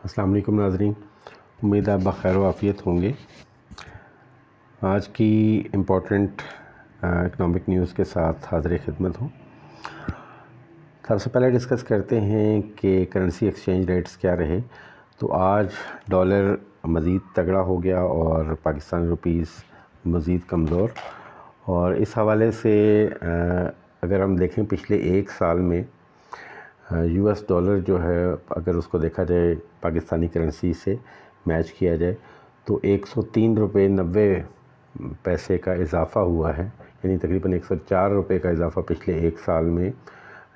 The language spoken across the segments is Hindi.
अस्सलाम वालेकुम नाज़रीन, उम्मीद आप बख़ैर व आफ़ियत होंगे। आज की इम्पोर्टेंट इकनॉमिक न्यूज़ के साथ हाज़िर खिदमत हूँ। सबसे पहले डिस्कस करते हैं कि करेंसी एक्सचेंज रेट्स क्या रहे। तो आज डॉलर मज़ीद तगड़ा हो गया और पाकिस्तानी रुपीस मज़ीद कमज़ोर। और इस हवाले से अगर हम देखें पिछले एक साल में US डॉलर जो है, अगर उसको देखा जाए पाकिस्तानी करेंसी से मैच किया जाए तो 103 रुपये 90 पैसे का इजाफ़ा हुआ है, यानी तकरीबन 104 रुपये का इजाफ़ा पिछले एक साल में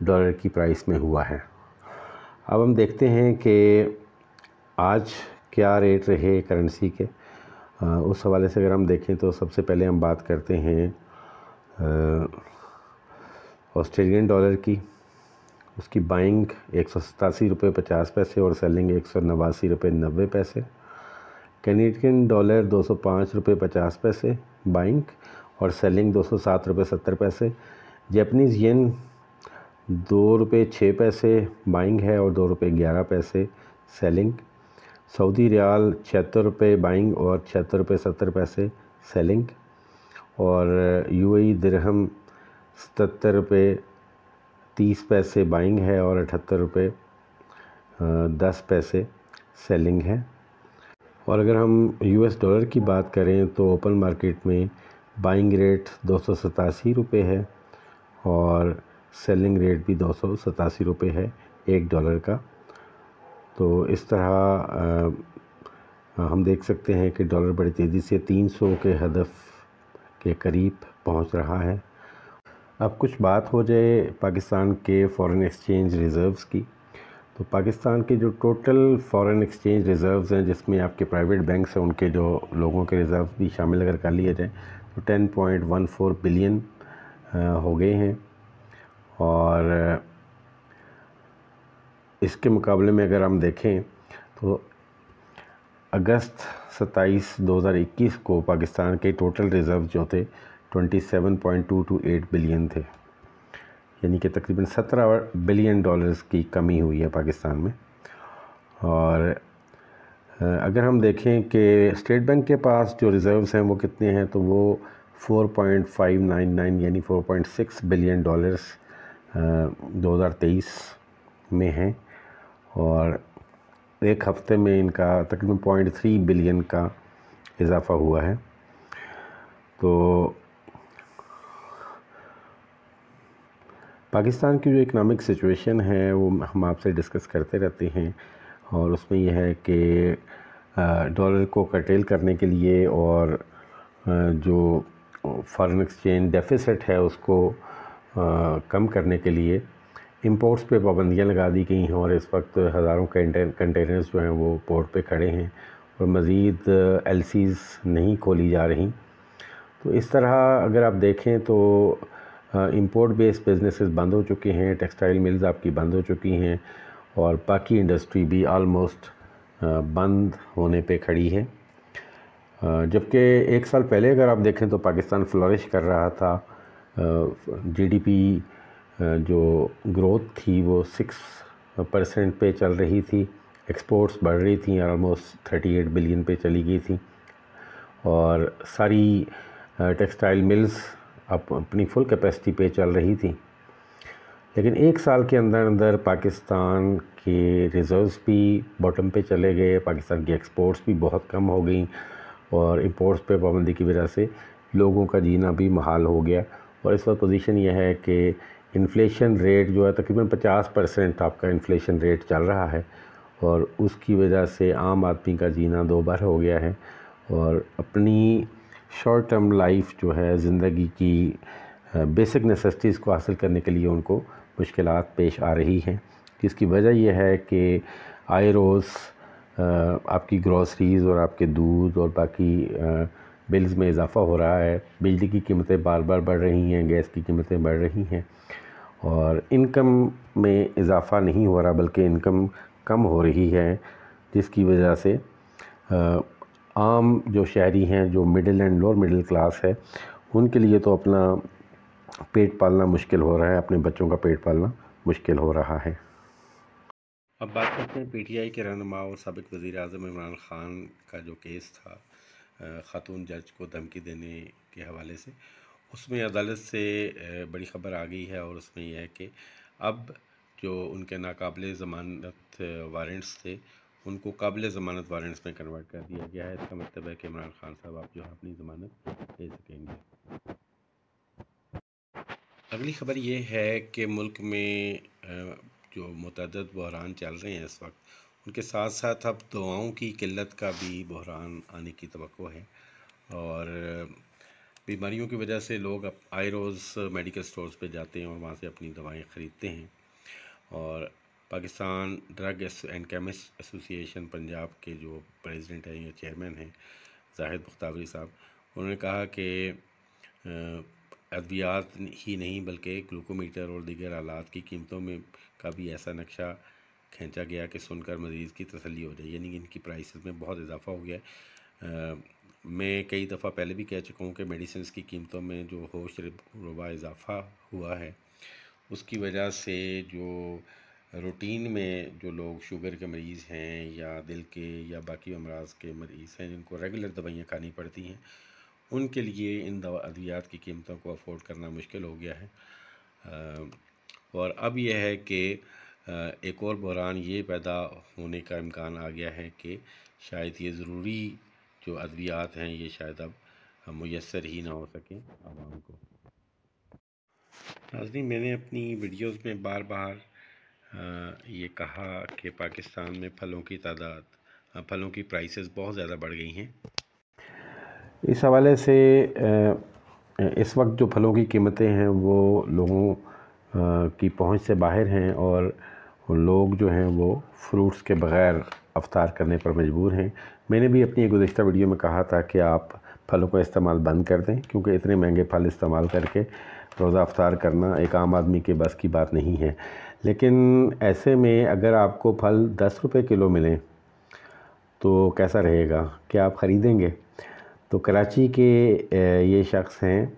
डॉलर की प्राइस में हुआ है। अब हम देखते हैं कि आज क्या रेट रहे करेंसी के। उस हवाले से अगर हम देखें तो सबसे पहले हम बात करते हैं ऑस्ट्रेलियन डॉलर की। उसकी बाइंग 187 रुपये 50 पैसे और सेलिंग 189 रुपये 90 पैसे। कैनेडियन डॉलर 205 रुपये 50 पैसे बाइंग और सेलिंग 207 रुपये 70 पैसे। जैपनीज़ येन 2 रुपये 6 पैसे बाइंग है और 2 रुपये 11 पैसे सेलिंग। सऊदी रियाल 76 रुपये बाइंग और 76 रुपये 70 पैसे सेलिंग। और UAE दिरहम 77 रुपये 30 पैसे बाइंग है और 78 रुपये 10 पैसे सेलिंग है। और अगर हम US डॉलर की बात करें तो ओपन मार्केट में बाइंग रेट 287 रुपये है और सेलिंग रेट भी 287 रुपये है एक डॉलर का। तो इस तरह हम देख सकते हैं कि डॉलर बड़ी तेज़ी से 300 के हदफ के करीब पहुंच रहा है। अब कुछ बात हो जाए पाकिस्तान के फ़ॉरेन एक्सचेंज रिज़र्व्स की। तो पाकिस्तान के जो टोटल फ़ॉरेन एक्सचेंज रिज़र्व्स हैं, जिसमें आपके प्राइवेट बैंक्स हैं उनके जो लोगों के रिज़र्व भी शामिल अगर कर लिए जाए तो 10.14 बिलियन हो गए हैं। और इसके मुकाबले में अगर हम देखें तो अगस्त 27 2021 को पाकिस्तान के टोटल रिज़र्व जो थे 27.228 बिलियन थे, यानी कि तकरीबन 17 बिलियन डॉलर्स की कमी हुई है पाकिस्तान में। और अगर हम देखें कि स्टेट बैंक के पास जो रिज़र्व्स हैं वो कितने हैं, तो वो 4.599 यानी 4.6 बिलियन डॉलर्स 2023 में हैं। और एक हफ़्ते में इनका तकरीबन 0.3 बिलियन का इजाफ़ा हुआ है। तो पाकिस्तान की जो इकनॉमिक सिचुएशन है वो हम आपसे डिस्कस करते रहते हैं, और उसमें यह है कि डॉलर को कर्टेल करने के लिए और जो फॉरेन एक्सचेंज डेफिसिट है उसको कम करने के लिए इंपोर्ट्स पे पाबंदियां लगा दी गई हैं। और इस वक्त हज़ारों कंटेनर्स जो हैं वो पोर्ट पे खड़े हैं और मज़ीद LCs नहीं खोली जा रही। तो इस तरह अगर आप देखें तो इंपोर्ट बेस्ड बिजनेसेस बंद हो चुके हैं, टेक्सटाइल मिल्स आपकी बंद हो चुकी हैं और बाकी इंडस्ट्री भी आलमोस्ट बंद होने पे खड़ी है। जबकि एक साल पहले अगर आप देखें तो पाकिस्तान फ्लरिश कर रहा था। GDP जो ग्रोथ थी वो 6% पे चल रही थी, एक्सपोर्ट्स बढ़ रही थी, आलमोस्ट 38 बिलियन पे चली गई थी और सारी टेक्सटाइल मिल्स अपनी फुल कैपेसिटी पे चल रही थी। लेकिन एक साल के अंदर अंदर पाकिस्तान के रिज़र्व्स भी बॉटम पे चले गए, पाकिस्तान की एक्सपोर्ट्स भी बहुत कम हो गई और इंपोर्ट्स पे पाबंदी की वजह से लोगों का जीना भी महाल हो गया। और इस वक्त पोजीशन यह है कि इन्फ्लेशन रेट जो है तकरीबन 50% आपका इन्फ्लेशन रेट चल रहा है और उसकी वजह से आम आदमी का जीना दो बार हो गया है और अपनी शॉर्ट टर्म लाइफ जो है ज़िंदगी की बेसिक नेसेसिटीज़ को हासिल करने के लिए उनको मुश्किलात पेश आ रही हैं, जिसकी वजह यह है कि आए रोज़ आपकी ग्रॉसरीज़ और आपके दूध और बाकी बिल्स में इजाफ़ा हो रहा है। बिजली की कीमतें बार बार बढ़ रही हैं, गैस की कीमतें बढ़ रही हैं और इनकम में इजाफ़ा नहीं हो रहा बल्कि इनकम कम हो रही है, जिसकी वजह से आम जो शहरी हैं, जो middle and lower middle class है, उनके लिए तो अपना पेट पालना मुश्किल हो रहा है, अपने बच्चों का पेट पालना मुश्किल हो रहा है। अब बात करते हैं पीटीआई के रहनुमा और साबिक़ वज़ीर-ए-आज़म इमरान ख़ान का जो केस था ख़ातून जज को धमकी देने के हवाले से। उसमें अदालत से बड़ी ख़बर आ गई है और उसमें यह है कि अब जो उनके नाकाबिले ज़मानत वारंट्स थे उनको काबिले ज़मानत वारंट्स में कन्वर्ट कर दिया गया है। इसका मतलब है कि इमरान ख़ान साहब आप जो है अपनी ज़मानत ले सकेंगे। अगली ख़बर ये है कि मुल्क में जो मुतअद्दिद बहरान चल रहे हैं इस वक्त, उनके साथ साथ अब दवाओं की किल्लत का भी बहरान आने की तवक्को है और बीमारियों की वजह से लोग अब आए रोज़ मेडिकल स्टोर्स पे जाते हैं और वहाँ से अपनी दवाएं ख़रीदते हैं। और Pakistan drug and chemist association Punjab के जो प्रेसिडेंट हैं या चेयरमैन हैं जाहिद बख्तावरी साहब, उन्होंने कहा कि अद्वियात ही नहीं बल्कि ग्लूकोमीटर और दीगर आलात की कीमतों में का भी ऐसा नक्शा खींचा गया कि सुनकर मरीज़ की तसल्ली हो जाए, यानी कि इनकी प्राइसेस में बहुत इजाफा हो गया है। मैं कई दफ़ा पहले भी कह चुका हूँ कि मेडिसिन की कीमतों में जो होश रुबा इजाफा हुआ है उसकी वजह से जो रूटीन में जो लोग शुगर के मरीज़ हैं या दिल के या बाकी अमराज के मरीज़ हैं जिनको रेगुलर दवाइयाँ खानी पड़ती हैं, उनके लिए इन अद्वियात की कीमतों को अफोर्ड करना मुश्किल हो गया है। और अब यह है कि एक और बहरान ये पैदा होने का इम्कान आ गया है कि शायद ये ज़रूरी जो अद्वियात हैं ये शायद अब मुयस्सर ही ना हो सकें आवाम को। नाज़रीन, मैंने अपनी वीडियोज़ में बार बार ये कहा कि पाकिस्तान में फलों की तादाद फलों की प्राइसेस बहुत ज़्यादा बढ़ गई हैं। इस हवाले से इस वक्त जो फलों की कीमतें हैं वो लोगों की पहुंच से बाहर हैं और लोग जो हैं वो फ्रूट्स के बग़ैर अफ्तार करने पर मजबूर हैं। मैंने भी अपनी गुज़िश्ता वीडियो में कहा था कि आप फलों का इस्तेमाल बंद कर दें क्योंकि इतने महंगे फल इस्तेमाल करके रोज़ा अफ्तार करना एक आम आदमी के बस की बात नहीं है। लेकिन ऐसे में अगर आपको फल 10 रुपए किलो मिलें तो कैसा रहेगा, क्या आप ख़रीदेंगे? तो कराची के ये शख्स हैं,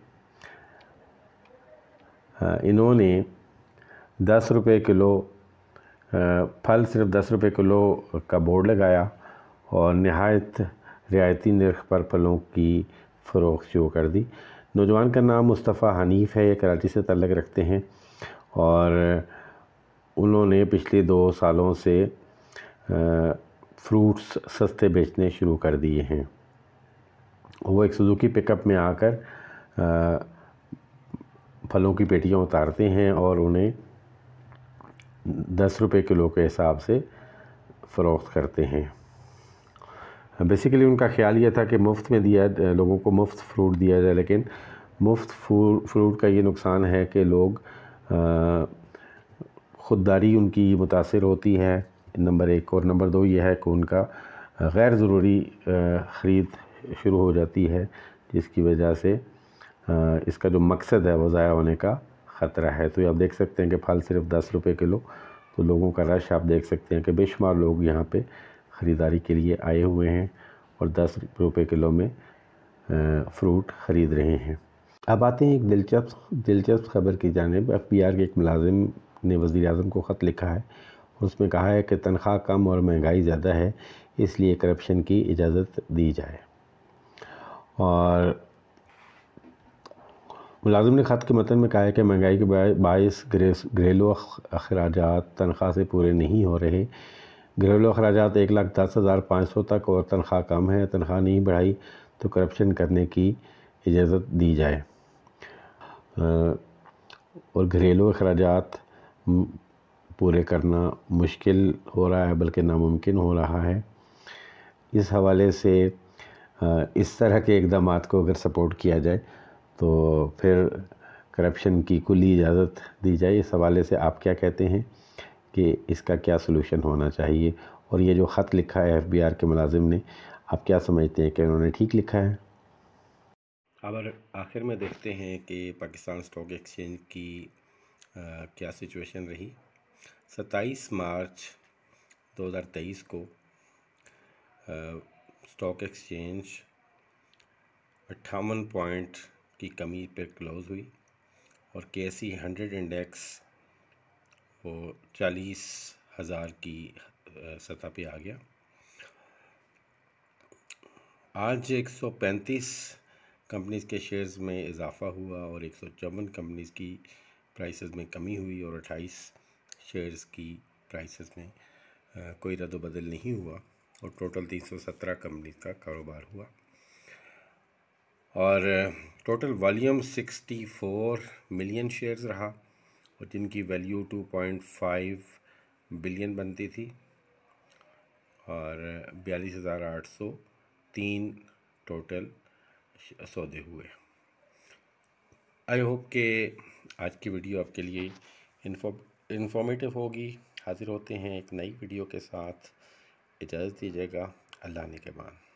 इन्होंने 10 रुपए किलो फल सिर्फ 10 रुपए किलो का बोर्ड लगाया और नहायत रियायती नर्ख पर फलों की फ़रोख्त शुरू कर दी। नौजवान का नाम मुस्तफ़ा हनीफ़ है, ये कराची से ताल्लुक़ रखते हैं और उन्होंने पिछले 2 सालों से फ्रूट्स सस्ते बेचने शुरू कर दिए हैं। वो एक सुजुकी पिकअप में आकर फलों की पेटियां उतारते हैं और उन्हें 10 रुपए किलो के हिसाब से फ़रोख्त करते हैं। बेसिकली उनका ख़्याल ये था कि मुफ्त में लोगों को मुफ्त फ्रूट दिया जाए, लेकिन मुफ्त फ्रूट का ये नुकसान है कि लोग ख़ुददारी उनकी मुतासिर होती है, नंबर 1, और नंबर 2 ये है कि उनका गैर ज़रूरी ख़रीद शुरू हो जाती है जिसकी वजह से इसका जो मकसद है वो ज़ाया होने का ख़तरा है। तो आप देख सकते हैं कि फल सिर्फ 10 रुपए किलो, तो लोगों का रश आप देख सकते हैं कि बेशुमार लोग यहाँ पे ख़रीदारी के लिए आए हुए हैं और 10 रुपए किलो में फ़्रूट ख़रीद रहे हैं। अब आते हैं एक दिलचस्प ख़बर की जानिब। FBR के एक मुलाजिम ने वज़ीर-ए-आज़म को ख़त लिखा है और उसमें कहा है कि तनख्वाह कम और महंगाई ज़्यादा है, इसलिए करप्शन की इजाज़त दी जाए। और मुलाजिम ने ख़त के मतन में कहा है कि महंगाई के बाइस घरेलू अखराजात तनख्वाह से पूरे नहीं हो रहे। घरेलू अखराजात 1,10,500 तक और तनख्वाह कम है। तनख्वाह नहीं बढ़ाई तो करप्शन करने की इजाज़त दी जाए। और घरेलू अखराजात पूरे करना मुश्किल हो रहा है, बल्कि नामुमकिन हो रहा है। इस हवाले से इस तरह के इक़दामात को अगर सपोर्ट किया जाए तो फिर करप्शन की कुल्ली इजाज़त दी जाए। इस हवाले से आप क्या कहते हैं कि इसका क्या सलूशन होना चाहिए? और ये जो ख़त लिखा है FBR के मुलाजिम ने, आप क्या समझते हैं कि उन्होंने ठीक लिखा है? अब आखिर में देखते हैं कि पाकिस्तान स्टॉक एक्सचेंज की क्या सिचुएशन रही। 27 मार्च 2023 को स्टॉक एक्सचेंज 58 पॉइंट की कमी पर क्लोज़ हुई और KSE 100 इंडेक्स वो 1000 की सतह पे आ गया। आज 135 कंपनीज़ के शेयर्स में इजाफ़ा हुआ और 154 कंपनीज़ की प्राइसेस में कमी हुई और 28 शेयर्स की प्राइसेस में कोई रद्द-बदल नहीं हुआ और टोटल 317 कंपनीज़ का कारोबार हुआ और टोटल वॉल्यूम 64 मिलियन शेयर्स रहा और जिनकी वैल्यू 2.5 बिलियन बनती थी और 42,803 टोटल सौदे हुए। आई होप कि आज की वीडियो आपके लिए इंफॉर्मेटिव होगी। हाज़िर होते हैं एक नई वीडियो के साथ। इजाज़त दीजिएगा। अल्लाह ने के बाद।